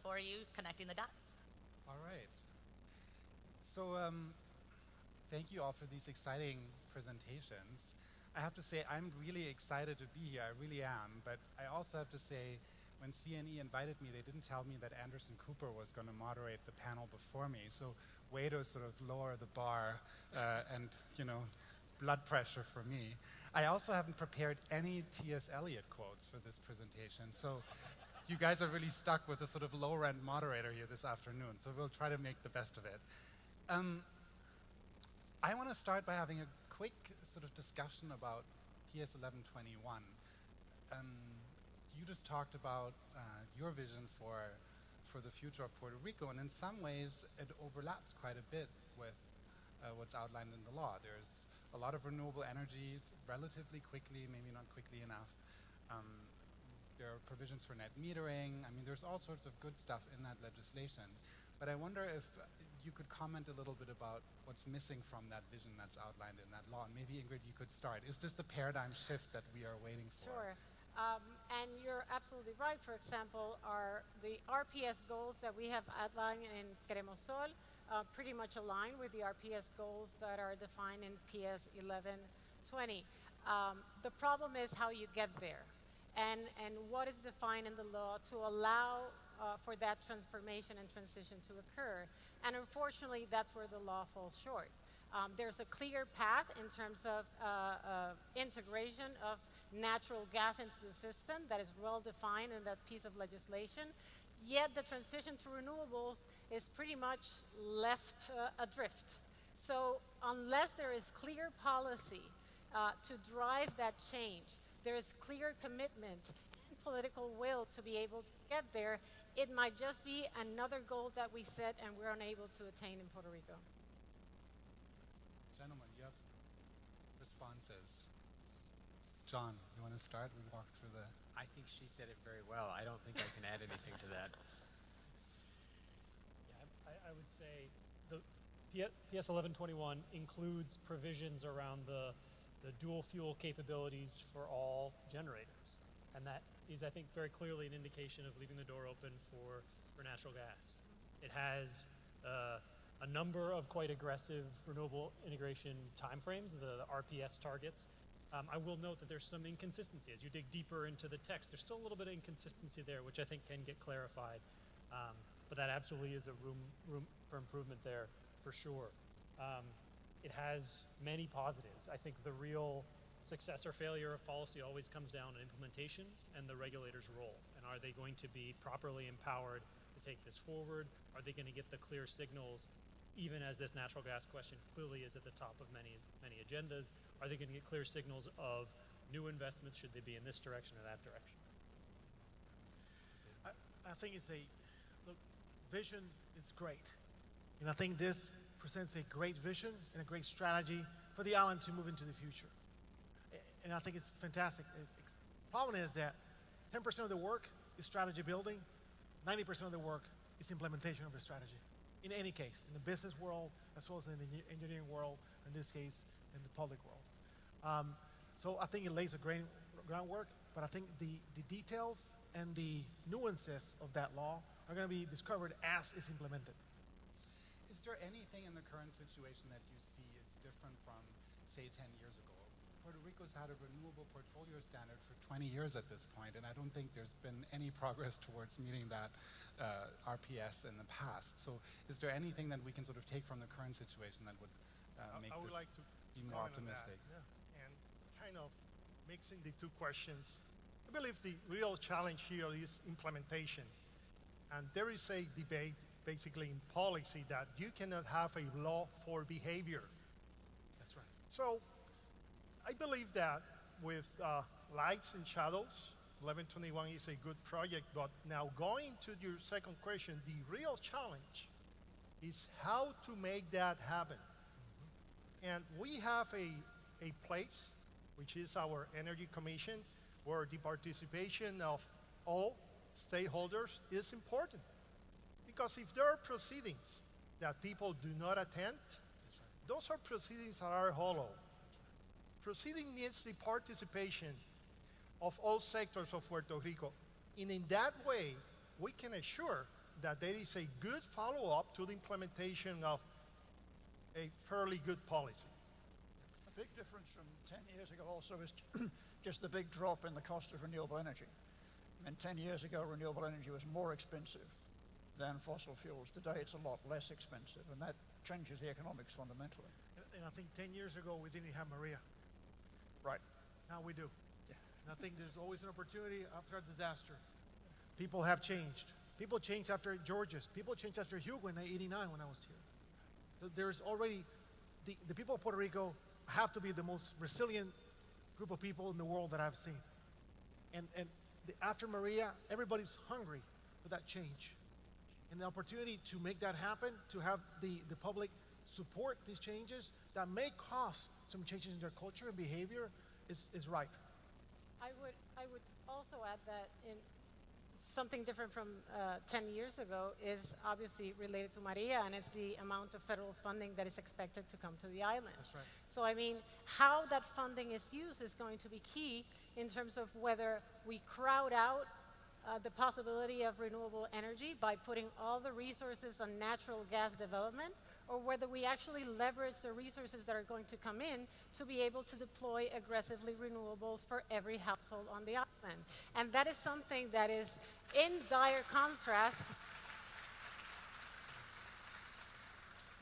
for you connecting the dots. All right. So thank you all for these exciting presentations. I have to say I'm really excited to be here. I really am. But I also have to say, when CNE invited me, they didn't tell me that Anderson Cooper was going to moderate the panel before me. So way to sort of lower the bar and, blood pressure for me. I also haven't prepared any T.S. Eliot quotes for this presentation. So you guys are really stuck with a sort of low-rent moderator here this afternoon. So we'll try to make the best of it. I want to start by having a quick sort of discussion about PS 1121. You just talked about your vision for the future of Puerto Rico, and in some ways it overlaps quite a bit with what's outlined in the law. There's a lot of renewable energy relatively quickly, maybe not quickly enough. There are provisions for net metering. I mean, there's all sorts of good stuff in that legislation. But I wonder if you could comment a little bit about what's missing from that vision that's outlined in that law. And maybe, Ingrid, you could start. Is this the paradigm shift that we are waiting for? Sure. And you're absolutely right. For example, the RPS goals that we have outlined in Queremos Sol pretty much align with the RPS goals that are defined in PS 1120. The problem is how you get there and what is defined in the law to allow for that transformation and transition to occur. And unfortunately, that's where the law falls short. There's a clear path in terms of integration of natural gas into the system that is well defined in that piece of legislation, yet the transition to renewables is pretty much left adrift. So unless there is clear policy to drive that change, there is clear commitment and political will to be able to get there, it might just be another goal that we set and we're unable to attain in Puerto Rico. Gentlemen, you have responses. John, you want to start? We walk through the... I think she said it very well. I don't think I can add anything to that. Yeah, I would say the PS 1121 includes provisions around the dual fuel capabilities for all generators. And that is, I think, very clearly an indication of leaving the door open for natural gas. It has a number of quite aggressive renewable integration timeframes, the RPS targets. I will note that there's some inconsistency. As you dig deeper into the text, there's still a little bit of inconsistency there, which I think can get clarified. But that absolutely is a room for improvement there, for sure. It has many positives. I think the real success or failure of policy always comes down to implementation and the regulator's role. And are they going to be properly empowered to take this forward? Are they going to get the clear signals, even as this natural gas question clearly is at the top of many agendas? Are they going to get clear signals of new investments? Should they be in this direction or that direction? I think look, vision is great. And I think this presents a great vision and a great strategy for the island to move into the future. And I think it's fantastic. The problem is that 10% of the work is strategy building, 90% of the work is implementation of the strategy. In any case, in the business world, as well as in the engineering world, in this case, in the public world. So I think it lays a great groundwork, but I think the details and the nuances of that law are going to be discovered as it's implemented. Is there anything in the current situation that you see is different from, say, 10 years ago? Puerto Rico's had a renewable portfolio standard for 20 years at this point, and I don't think there's been any progress towards meeting that RPS in the past. So is there anything that we can sort of take from the current situation that would make I would this like to be more optimistic? And kind of mixing the two questions. I believe the real challenge here is implementation. And there is a debate basically in policy that you cannot have a law for behavior. That's right. So I believe that with lights and shadows, 1121 is a good project, but now going to your second question, the real challenge is how to make that happen. And we have a place, which is our Energy Commission, where the participation of all stakeholders is important. Because if there are proceedings that people do not attend, those are proceedings that are hollow. Proceeding needs the participation of all sectors of Puerto Rico. And in that way, we can assure that there is a good follow-up to the implementation of a fairly good policy. A big difference from 10 years ago also is just the big drop in the cost of renewable energy. I mean, 10 years ago, renewable energy was more expensive than fossil fuels. Today, it's a lot less expensive, and that changes the economics fundamentally. And I think 10 years ago, we didn't have Maria. Right. Now we do. And I think there's always an opportunity after a disaster. People have changed. People changed after Georges. People changed after Hugo in 89 when I was here. So there's already, the people of Puerto Rico have to be the most resilient group of people in the world that I've seen. And after Maria, everybody's hungry for that change. And the opportunity to make that happen, to have the public support these changes that may cause some changes in their culture and behavior is ripe. I would also add that in something different from 10 years ago is obviously related to Maria, and it's the amount of federal funding that is expected to come to the island. That's right. So I mean, how that funding is used is going to be key in terms of whether we crowd out the possibility of renewable energy by putting all the resources on natural gas development, or whether we actually leverage the resources that are going to come in to be able to deploy aggressively renewables for every household on the island. And that is something that is in dire contrast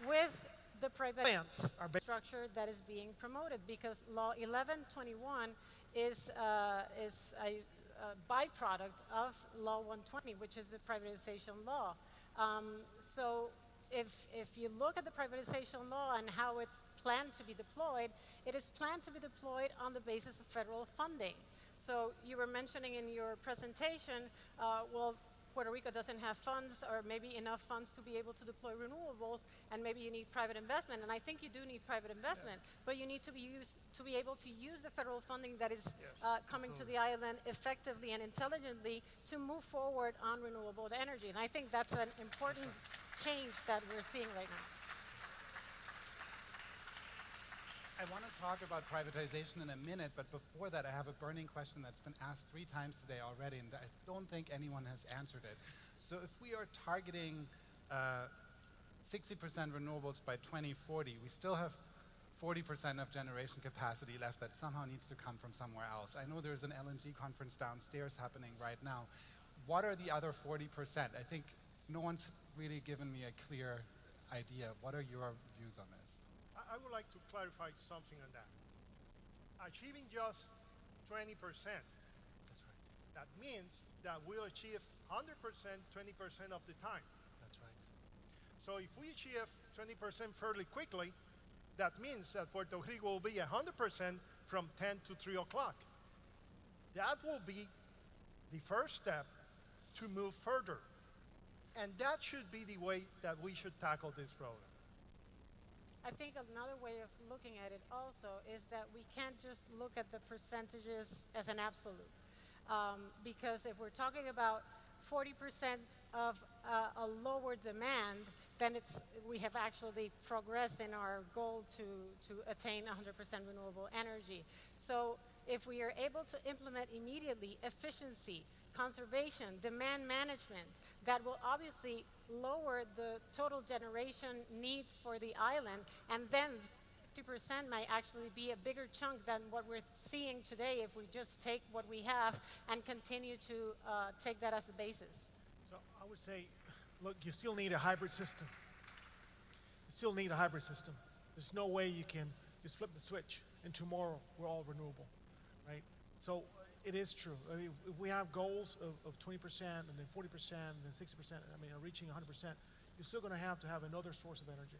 with the private Plants are structure that is being promoted, because Law 1121 is a byproduct of Law 120, which is the privatization law. So if you look at the privatization law and how it's planned to be deployed, it is planned to be deployed on the basis of federal funding. So you were mentioning in your presentation, well, Puerto Rico doesn't have funds, or maybe enough funds to be able to deploy renewables, and maybe you need private investment. And I think you do need private investment, but you need to be able to use the federal funding that is coming to the island effectively and intelligently to move forward on renewable energy. And I think that's an important change that we're seeing right now. I want to talk about privatization in a minute, but before that, I have a burning question that's been asked 3 times today already, and I don't think anyone has answered it. So if we are targeting 60% renewables by 2040, we still have 40% of generation capacity left that somehow needs to come from somewhere else. I know there's an LNG conference downstairs happening right now. What are the other 40%? I think no one's really given me a clear idea. What are your views on this? I would like to clarify something on that. Achieving just 20%, that means that we'll achieve 100% 20% of the time. That's right. So if we achieve 20% fairly quickly, that means that Puerto Rico will be 100% from 10 to 3 o'clock. That will be the first step to move further. And that should be the way that we should tackle this problem. I think another way of looking at it also is that we can't just look at the percentages as an absolute. Because if we're talking about 40% of a lower demand, then we have actually progressed in our goal to attain 100% renewable energy. So if we are able to implement immediately efficiency, conservation, demand management, that will obviously lower the total generation needs for the island, and then 50% might actually be a bigger chunk than what we're seeing today if we just take what we have and continue to take that as the basis. So I would say, look, you still need a hybrid system. You still need a hybrid system. There's no way you can just flip the switch and tomorrow we're all renewable, right? So it is true. I mean, if we have goals of 20% and then 40% and then 60%, I mean, reaching 100%, you're still going to have another source of energy.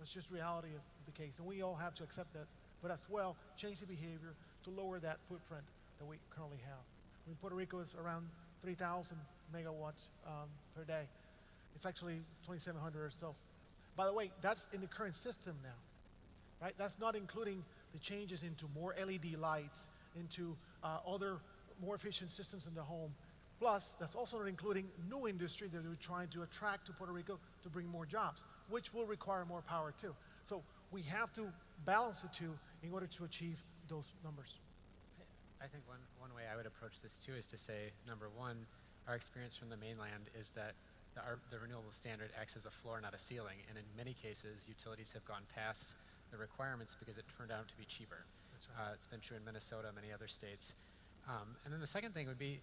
That's just reality of the case, and we all have to accept that. But as well, change the behavior to lower that footprint that we currently have. I mean, Puerto Rico is around 3,000 megawatts per day. It's actually 2,700 or so. By the way, that's in the current system now, right? That's not including the changes into more LED lights, into other more efficient systems in the home. Plus, that's also not including new industry that we're trying to attract to Puerto Rico to bring more jobs, which will require more power too. So we have to balance the two in order to achieve those numbers. I think one way I would approach this too is to say, number one, our experience from the mainland is that the renewable standard acts as a floor, not a ceiling. And in many cases, utilities have gone past the requirements because it turned out to be cheaper. That's right. It's been true in Minnesota, many other states. And then the second thing would be,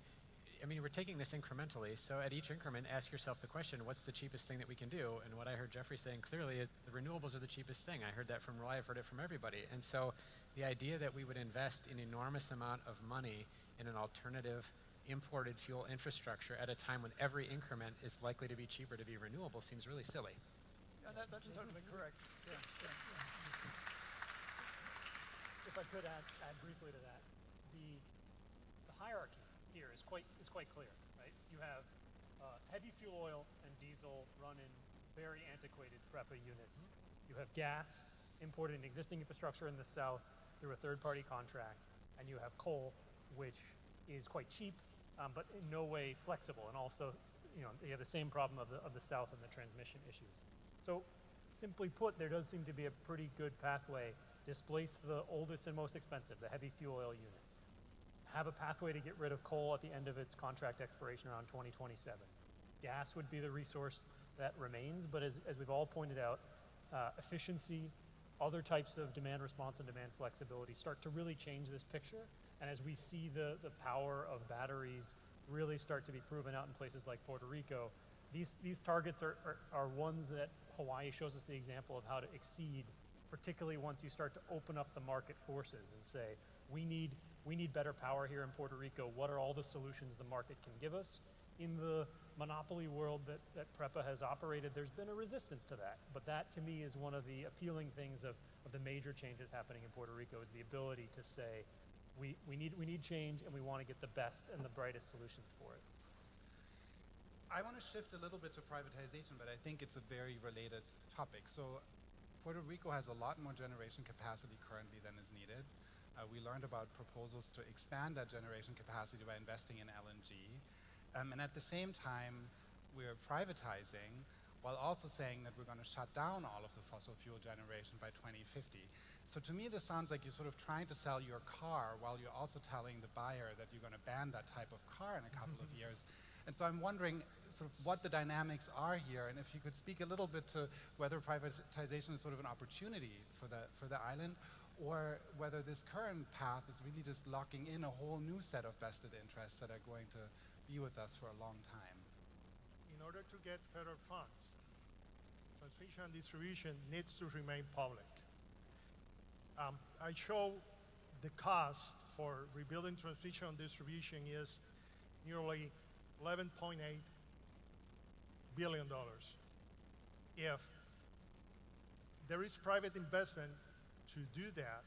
I mean, we're taking this incrementally, so at each increment, ask yourself the question, what's the cheapest thing that we can do? And what I heard Jeffrey saying clearly is the renewables are the cheapest thing. I heard that from Roy, I've heard it from everybody. And so the idea that we would invest an enormous amount of money in an alternative imported fuel infrastructure at a time when every increment is likely to be cheaper to be renewable seems really silly. Yeah, that's totally correct. Yeah, yeah. If I could add briefly to that, the hierarchy here is quite clear, right? You have heavy fuel oil and diesel run in very antiquated PREPA units. You have gas imported in existing infrastructure in the south through a third-party contract, and you have coal, which is quite cheap, but in no way flexible, and also, you have the same problem of the south and the transmission issues. So, simply put, there does seem to be a pretty good pathway. Displace the oldest and most expensive, the heavy fuel oil units. Have a pathway to get rid of coal at the end of its contract expiration around 2027. Gas would be the resource that remains, but as we've all pointed out, efficiency, other types of demand response and demand flexibility start to really change this picture. And as we see the power of batteries really start to be proven out in places like Puerto Rico, these targets are ones that Hawaii shows us the example of how to exceed, particularly once you start to open up the market forces and say, we need better power here in Puerto Rico. What are all the solutions the market can give us? In the monopoly world that PREPA has operated, there's been a resistance to that. But that, to me, is one of the appealing things of the major changes happening in Puerto Rico, is the ability to say, we need change, and we want to get the best and the brightest solutions for it. I want to shift a little bit to privatization, but I think it's a very related topic. So Puerto Rico has a lot more generation capacity currently than is needed. We learned about proposals to expand that generation capacity by investing in LNG. And at the same time, we're privatizing while also saying that we're going to shut down all of the fossil fuel generation by 2050. So to me, this sounds like you're sort of trying to sell your car while you're also telling the buyer that you're going to ban that type of car in a couple of years. And so I'm wondering sort of what the dynamics are here, and if you could speak a little bit to whether privatization is sort of an opportunity for the island, or whether this current path is really just locking in a whole new set of vested interests that are going to be with us for a long time. In order to get federal funds, transmission and distribution needs to remain public. I show the cost for rebuilding transmission and distribution is nearly $11.8 billion. If there is private investment to do that,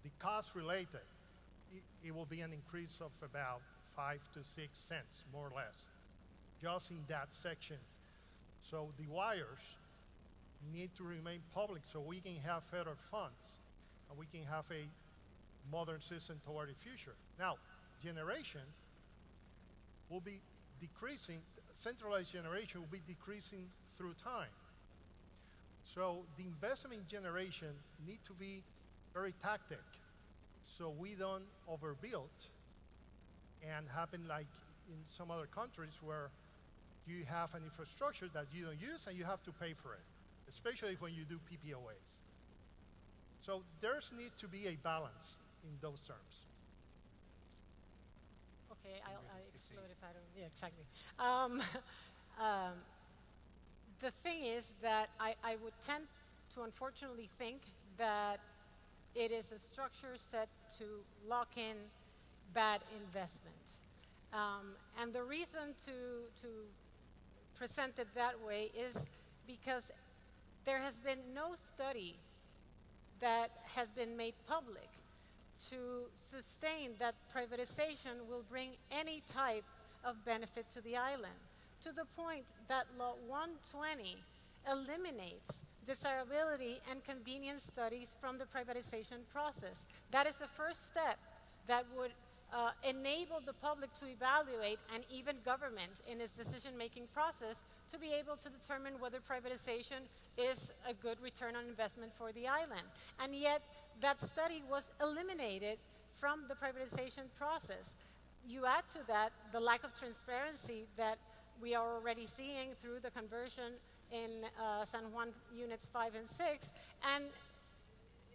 the cost related, it will be an increase of about 5 to 6 cents, more or less, just in that section. So the wires need to remain public so we can have federal funds and we can have a modern system toward the future. Now, generation will be decreasing, centralized generation will be decreasing through time. So the investment in generation need to be very tactic so we don't overbuild and happen like in some other countries where you have an infrastructure that you don't use and you have to pay for it, especially when you do PPOAs. So there's need to be a balance in those terms. Okay, I'll explode if I don't. Yeah, exactly. The thing is that I would tend to unfortunately think that it is a structure set to lock in bad investment. And the reason to present it that way is because there has been no study that has been made public to sustain that privatization will bring any type of benefit to the island, to the point that Law 120 eliminates desirability and convenience studies from the privatization process. That is the first step that would enable the public to evaluate, and even government in its decision-making process, to be able to determine whether privatization is a good return on investment for the island. And yet, that study was eliminated from the privatization process. You add to that the lack of transparency that we are already seeing through the conversion in San Juan units 5 and 6, and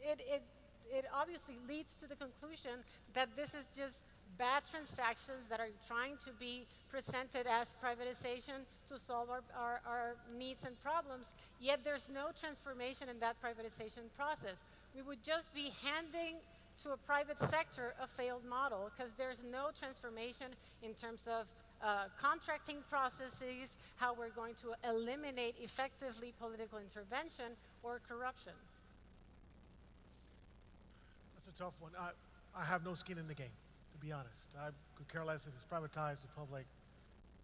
it obviously leads to the conclusion that this is just bad transactions that are trying to be presented as privatization to solve our needs and problems, yet there's no transformation in that privatization process. We would just be handing to a private sector a failed model because there's no transformation in terms of contracting processes, how we're going to eliminate effectively political intervention or corruption. That's a tough one. I have no skin in the game, to be honest. I could care less if it's privatized or public.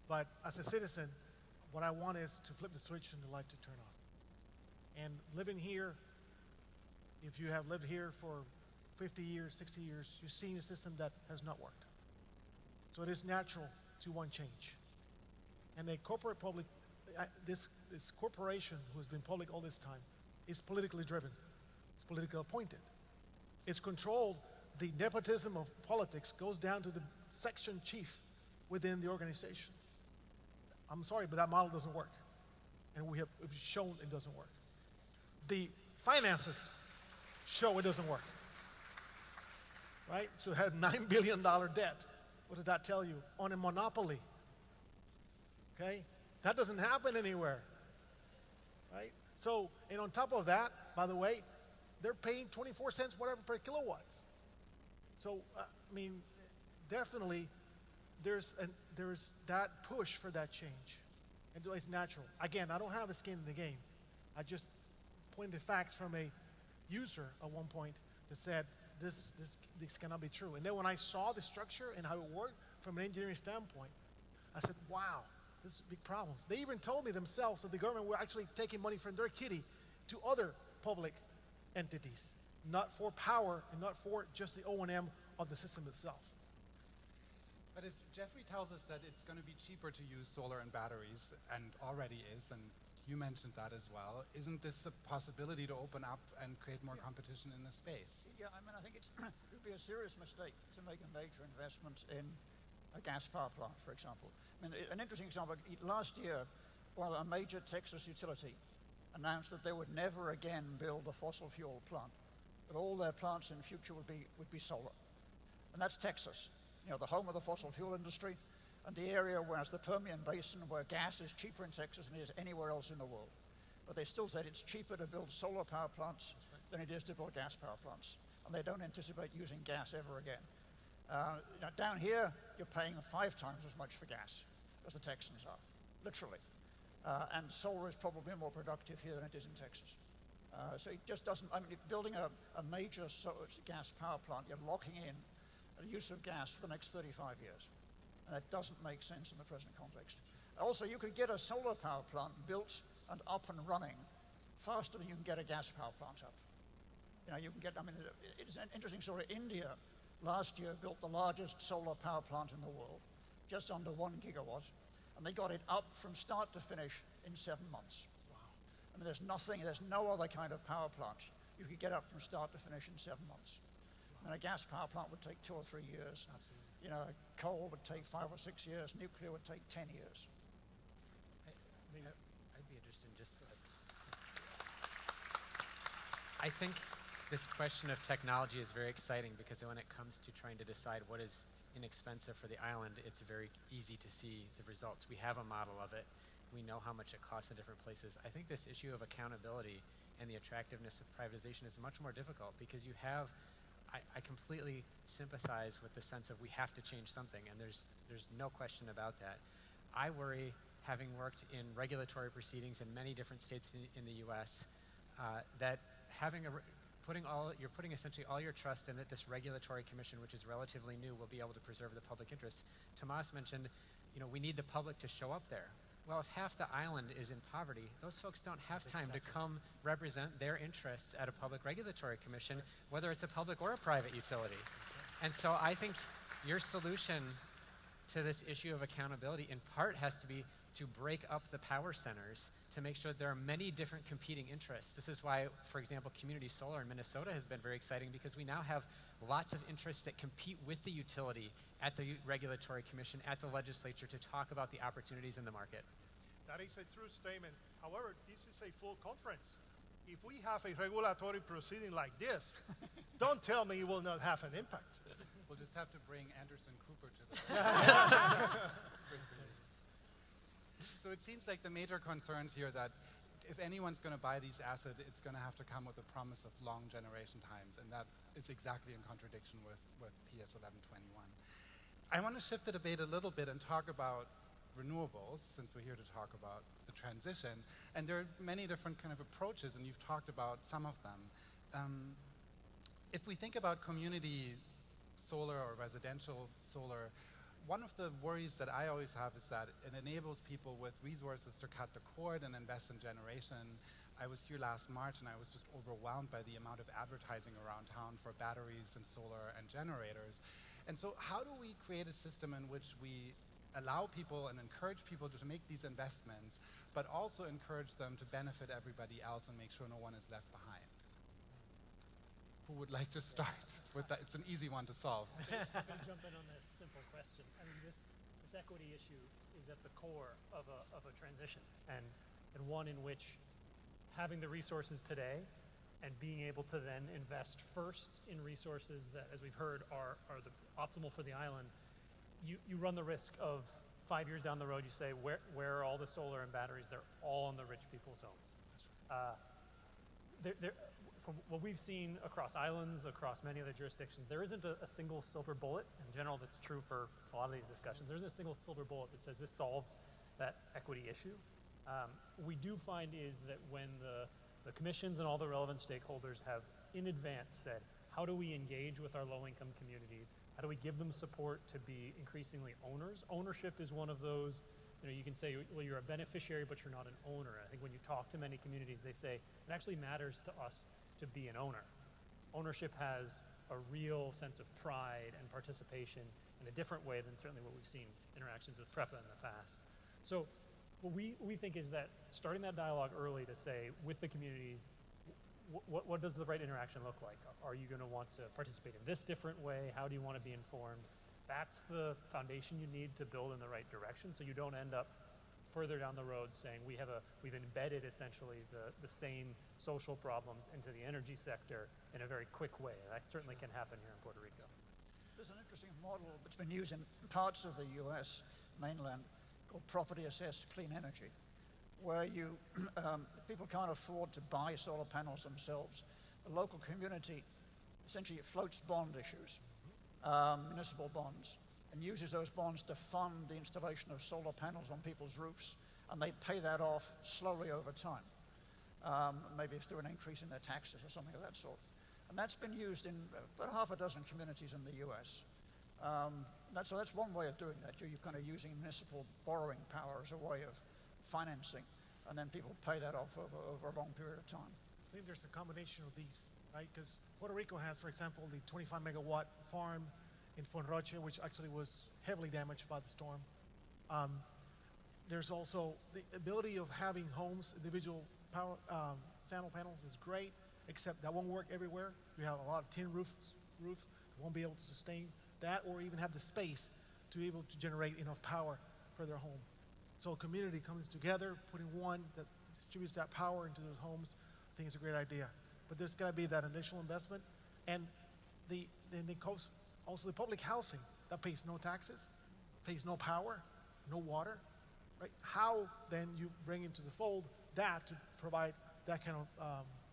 But as a citizen, what I want is to flip the switch and the light to turn on. And living here, if you have lived here for 50 years, 60 years, you've seen a system that has not worked. So it is natural to want change. And a corporate public, this corporation who has been public all this time is politically driven. It's politically appointed. It's controlled. The nepotism of politics goes down to the section chief within the organization. I'm sorry, but that model doesn't work. And we've shown it doesn't work. The finances show it doesn't work. Right? So it had $9 billion debt. What does that tell you? On a monopoly. Okay? That doesn't happen anywhere. Right? So, and on top of that, by the way, they're paying 24 cents whatever per kilowatts. So, I mean, definitely there's that push for that change. And it's natural. Again, I don't have a skin in the game. I just pointed facts from a user at one point that said, this cannot be true. And then when I saw the structure and how it worked from an engineering standpoint, I said, wow, this is big problems. They even told me themselves that the government were actually taking money from their kitty to other public entities, not for power and not for just the O&M of the system itself. But if Jeffrey tells us that it's going to be cheaper to use solar and batteries, and already is, and you mentioned that as well, isn't this a possibility to open up and create more competition in the space? Yeah, I mean, I think it would be a serious mistake to make a major investment in a gas power plant, for example. I mean, an interesting example, last year, well, a major Texas utility announced that they would never again build a fossil fuel plant, that all their plants in the future would be solar. And that's Texas, you know, the home of the fossil fuel industry, and the area where it's the Permian Basin, where gas is cheaper in Texas than it is anywhere else in the world. But they still said it's cheaper to build solar power plants than it is to build gas power plants. And they don't anticipate using gas ever again. You know, down here, you're paying 5 times as much for gas as the Texans are, literally. And solar is probably more productive here than it is in Texas. So it just doesn't, I mean, building a major gas power plant, you're locking in the use of gas for the next 35 years. And that doesn't make sense in the present context. Also, you could get a solar power plant built and up and running faster than you can get a gas power plant up. You know, you can get, I mean, it's an interesting story. India last year built the largest solar power plant in the world, just under 1 gigawatt, and they got it up from start to finish in 7 months. Wow. I mean, there's no other kind of power plant you could get up from start to finish in 7 months. Wow. And a gas power plant would take 2 or 3 years. Absolutely. You know, coal would take 5 or 6 years, nuclear would take 10 years. I'd be interested in just I think this question of technology is very exciting because when it comes to trying to decide what is inexpensive for the island, it's very easy to see the results. We have a model of it. We know how much it costs in different places. I think this issue of accountability and the attractiveness of privatization is much more difficult because you have I completely sympathize with the sense of we have to change something, and there's no question about that. I worry, having worked in regulatory proceedings in many different states in the U.S., that you're putting essentially all your trust in that this regulatory commission, which is relatively new, will be able to preserve the public interest. Tomas mentioned, you know, we need the public to show up there. Well, if half the island is in poverty, those folks don't have time to come represent their interests at a public regulatory commission, whether it's a public or a private utility. And so I think your solution to this issue of accountability in part has to be to break up the power centers to make sure that there are many different competing interests. This is why, for example, community solar in Minnesota has been very exciting, because we now have lots of interests that compete with the utility at the regulatory commission, at the legislature, to talk about the opportunities in the market. That is a true statement. However, this is a full conference. If we have a regulatory proceeding like this, don't tell me it will not have an impact. We'll just have to bring Anderson Cooper to the So it seems like the major concerns here that if anyone's going to buy these assets, it's going to have to come with a promise of long generation times, and that is exactly in contradiction with PS 1121. I want to shift the debate a little bit and talk about renewables, since we're here to talk about the transition. And there are many different kind of approaches, and you've talked about some of them. If we think about community solar or residential solar, one of the worries that I always have is that it enables people with resources to cut the cord and invest in generation. I was here last March and I was just overwhelmed by the amount of advertising around town for batteries and solar and generators. And so how do we create a system in which we allow people and encourage people to make these investments, but also encourage them to benefit everybody else and make sure no one is left behind? Who would like to start with that? It's an easy one to solve. I'm going to jump in on this simple question. I mean, this equity issue is at the core of a transition, and one in which having the resources today and being able to then invest first in resources that, as we've heard, are the optimal for the island, you run the risk of 5 years down the road, you say, where are all the solar and batteries? They're all in the rich people's homes. From what we've seen across islands, across many other jurisdictions, there isn't a single silver bullet. In general, that's true for a lot of these discussions. There isn't a single silver bullet that says this solves that equity issue. We do find is that when the commissions and all the relevant stakeholders have in advance said, how do we engage with our low-income communities? How do we give them support to be increasingly owners? Ownership is one of those, you can say, well, you're a beneficiary, but you're not an owner. I think when you talk to many communities, they say, it actually matters to us to be an owner. Ownership has a real sense of pride and participation in a different way than certainly what we've seen interactions with PREPA in the past. So what we think is that starting that dialogue early to say, with the communities, what does the right interaction look like? Are you going to want to participate in this different way? How do you want to be informed? That's the foundation you need to build in the right direction, so you don't end up further down the road saying we've embedded essentially the same social problems into the energy sector in a very quick way. That certainly can happen here in Puerto Rico. There's an interesting model that's been used in parts of the US mainland called property assessed clean energy, where people can't afford to buy solar panels themselves. The local community essentially floats bond issues, municipal bonds, and uses those bonds to fund the installation of solar panels on people's roofs, and they pay that off slowly over time, maybe through an increase in their taxes or something of that sort. And that's been used in about half a dozen communities in the US. So that's one way of doing that. You're kind of using municipal borrowing power as a way of financing, and then people pay that off over a long period of time. I think there's a combination of these, right? Because Puerto Rico has, for example, the 25 megawatt farm in Fonroche, which actually was heavily damaged by the storm. There's also the ability of having homes, individual power panel panels is great, except that won't work everywhere. You have a lot of tin roofs won't be able to sustain that, or even have the space to be able to generate enough power for their home. So a community comes together, putting one that distributes that power into those homes, I think it's a great idea. But there's got to be that initial investment, and also the public housing that pays no taxes, pays no power, no water, right? How then you bring into the fold that to provide that kind of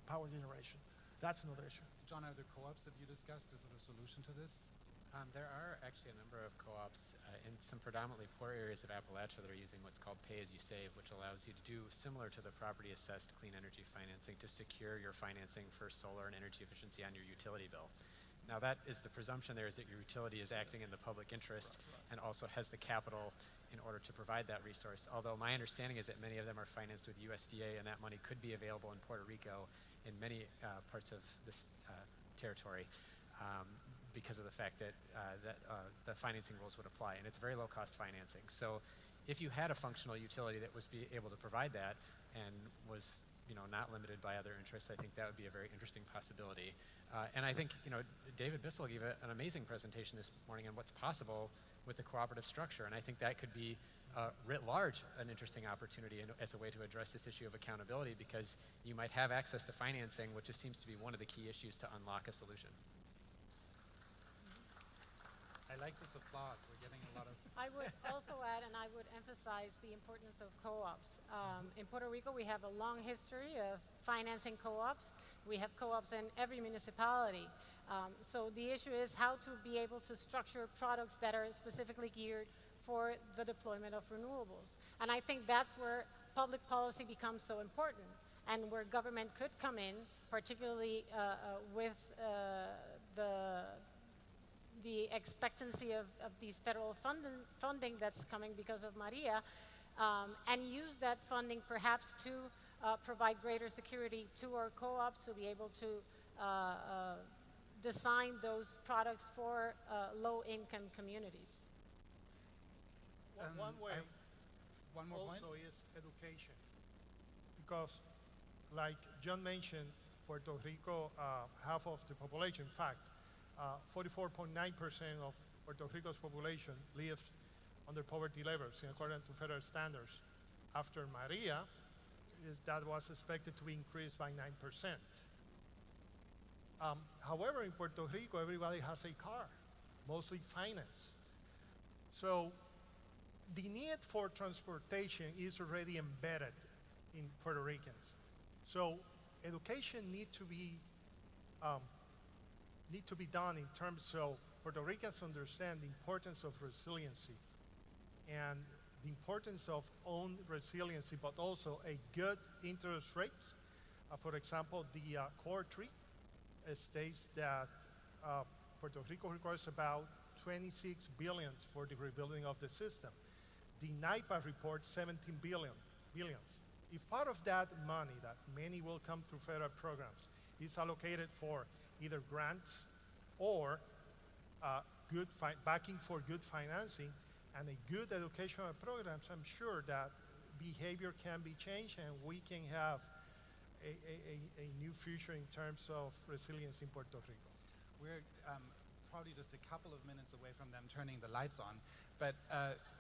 power generation? That's another issue. John, are there co-ops that you discussed as a solution to this? There are actually a number of co-ops in some predominantly poor areas of Appalachia that are using what's called pay-as-you-save, which allows you to do similar to the property-assessed clean energy financing to secure your financing for solar and energy efficiency on your utility bill. Now that is the presumption there is that your utility is acting in the public interest and also has the capital in order to provide that resource. Although my understanding is that many of them are financed with USDA, and that money could be available in Puerto Rico in many parts of this territory. Because of the fact that the financing rules would apply, and it's very low-cost financing. So if you had a functional utility that was able to provide that and was not limited by other interests, I think that would be a very interesting possibility. And I think David Bissell gave an amazing presentation this morning on what's possible with the cooperative structure, and I think that could be writ large an interesting opportunity as a way to address this issue of accountability, because you might have access to financing, which just seems to be one of the key issues to unlock a solution. I like this applause. We're getting a lot of. I would also add, and I would emphasize the importance of co-ops. In Puerto Rico, we have a long history of financing co-ops. We have co-ops in every municipality. So the issue is how to be able to structure products that are specifically geared for the deployment of renewables. And I think that's where public policy becomes so important, and where government could come in, particularly with the expectancy of these federal funding that's coming because of Maria, and use that funding perhaps to provide greater security to our co-ops to be able to design those products for low-income communities. One way one more point. also is education. Because, like John mentioned, Puerto Rico, half of the population, in fact, 44.9% of Puerto Rico's population lives under poverty levels in accordance to federal standards. After Maria, that was expected to be increased by 9%. However, in Puerto Rico, everybody has a car, mostly financed. So the need for transportation is already embedded in Puerto Ricans. So education need to be done in terms of Puerto Ricans understand the importance of resiliency and the importance of own resiliency, but also a good interest rate. For example, the Core 3 states that Puerto Rico requires about 26 billion for the rebuilding of the system. The NIPA reports 17 billions. If part of that money, that many will come through federal programs, is allocated for either grants or backing for good financing and a good educational programs, I'm sure that behavior can be changed and we can have a new future in terms of resilience in Puerto Rico. We're probably just a couple of minutes away from them turning the lights on, but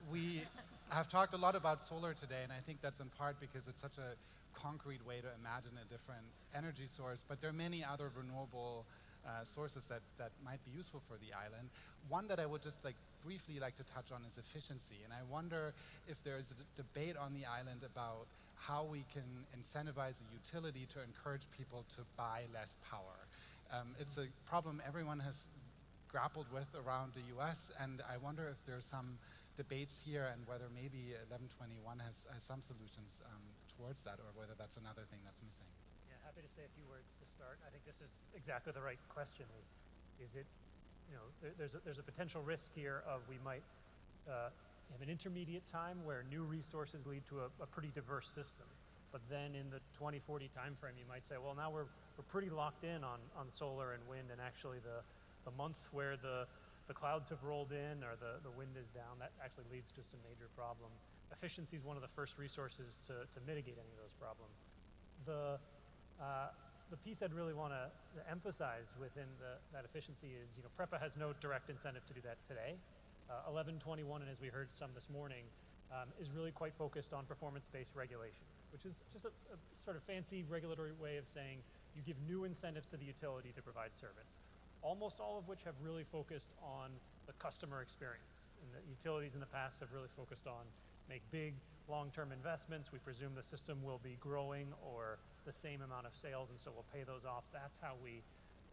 we have talked a lot about solar today, and I think that's in part because it's such a concrete way to imagine a different energy source, but there are many other renewable sources that might be useful for the island. One that I would just briefly like to touch on is efficiency, and I wonder if there's a debate on the island about how we can incentivize a utility to encourage people to buy less power. It's a problem everyone has grappled with around the US, and I wonder if there's some debates here and whether maybe 1121 has some solutions towards that, or whether that's another thing that's missing. Yeah, happy to say a few words to start. I think this is exactly the right question. Is it, there's a potential risk here of we might have an intermediate time where new resources lead to a pretty diverse system. But then in the 2040 timeframe, you might say, well, now we're pretty locked in on solar and wind, and actually the month where the clouds have rolled in or the wind is down, that actually leads to some major problems. Efficiency is one of the first resources to mitigate any of those problems. The piece I'd really want to emphasize within that efficiency is, PREPA has no direct incentive to do that today. 1121, and as we heard some this morning, is really quite focused on performance-based regulation, which is just a sort of fancy regulatory way of saying you give new incentives to the utility to provide service, almost all of which have really focused on the customer experience. And the utilities in the past have really focused on make big long-term investments. We presume the system will be growing or the same amount of sales, and so we'll pay those off. That's how we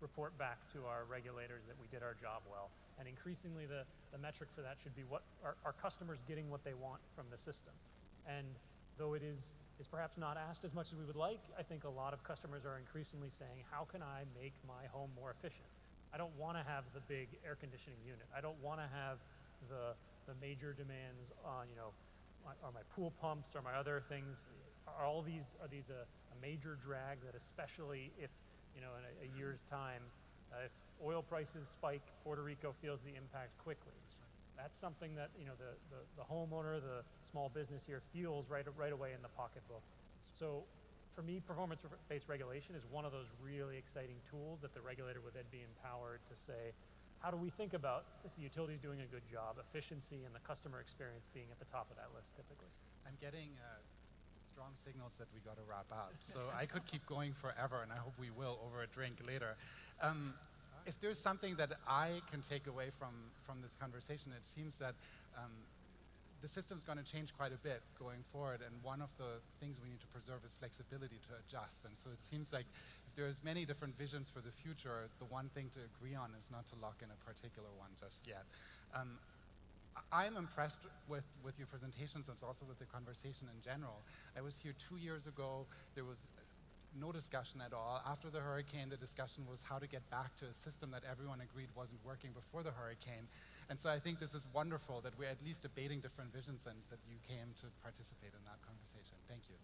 report back to our regulators that we did our job well. And increasingly the metric for that should be what are customers getting what they want from the system. And though it is perhaps not asked as much as we would like, I think a lot of customers are increasingly saying, how can I make my home more efficient? I don't want to have the big air conditioning unit. I don't want to have the major demands on, are my pool pumps or my other things. Are these a major drag that, especially if, in a year's time, if oil prices spike, Puerto Rico feels the impact quickly. That's something that the homeowner, the small business here feels right away in the pocketbook. So for me, performance-based regulation is one of those really exciting tools that the regulator would then be empowered to say, how do we think about if the utility is doing a good job, efficiency and the customer experience being at the top of that list typically? I'm getting strong signals that we got to wrap up. So I could keep going forever, and I hope we will over a drink later. If there's something that I can take away from this conversation, it seems that the system's going to change quite a bit going forward, and one of the things we need to preserve is flexibility to adjust. And so it seems like if there's many different visions for the future, the one thing to agree on is not to lock in a particular one just yet. I'm impressed with your presentations and also with the conversation in general. I was here 2 years ago. There was no discussion at all. After the hurricane, the discussion was how to get back to a system that everyone agreed wasn't working before the hurricane. And so I think this is wonderful that we're at least debating different visions and that you came to participate in that conversation. Thank you.